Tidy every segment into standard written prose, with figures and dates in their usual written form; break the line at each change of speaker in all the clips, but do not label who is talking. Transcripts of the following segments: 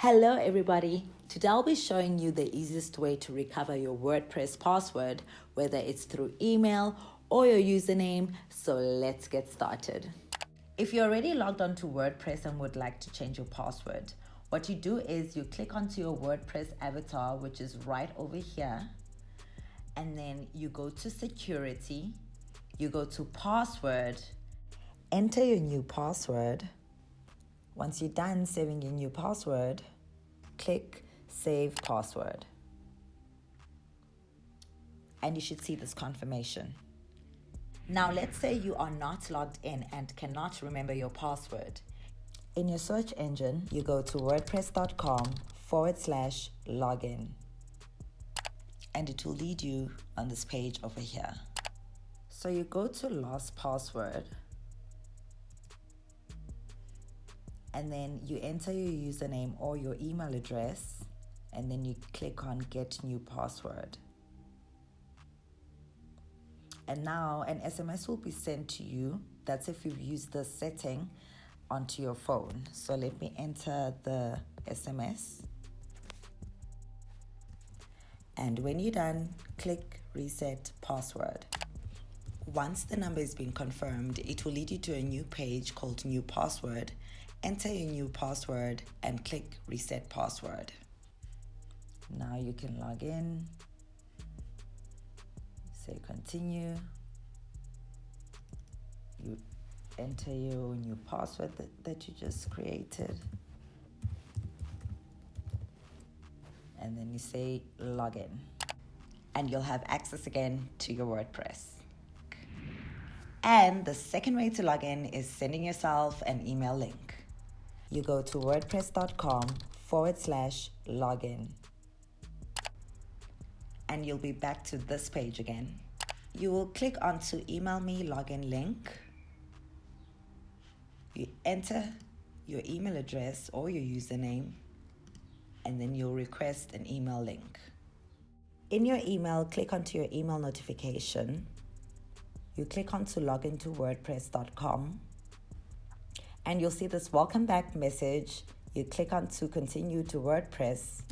Hello everybody, today I'll be showing you the easiest way to recover your WordPress password, whether it's through email or your username, so let's get started. If you're already logged onto WordPress and would like to change your password, what you do is you click onto your WordPress avatar, which is right over here, and then you go to security, you go to password, enter your new password. Once you're done saving your new password, click Save Password. And you should see this confirmation. Now let's say you are not logged in and cannot remember your password. In your search engine, you go to wordpress.com/login. And it will lead you on this page over here. So you go to Lost Password. And then you enter your username or your email address, and then you click on Get New Password. And now an SMS will be sent to you. That's if you've used the setting onto your phone. So let me enter the SMS. And when you're done, click Reset Password. Once the number has been confirmed, it will lead you to a new page called New Password. Enter your new password and click Reset Password. Now you can log in, say continue. You enter your new password that you just created. And then you say login. And you'll have access again to your WordPress. And the second way to log in is sending yourself an email link. You go to wordpress.com/login. And you'll be back to this page again. You will click onto email me login link. You enter your email address or your username, and then you'll request an email link. In your email, click onto your email notification. You click onto login to wordpress.com. And you'll see this welcome back message. You click on to continue to WordPress.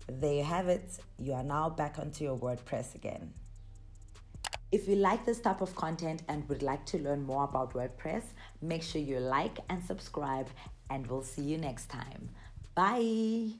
There you have it. You are now back onto your WordPress again. If you like this type of content and would like to learn more about WordPress, make sure you like and subscribe, and we'll see you next time. Bye.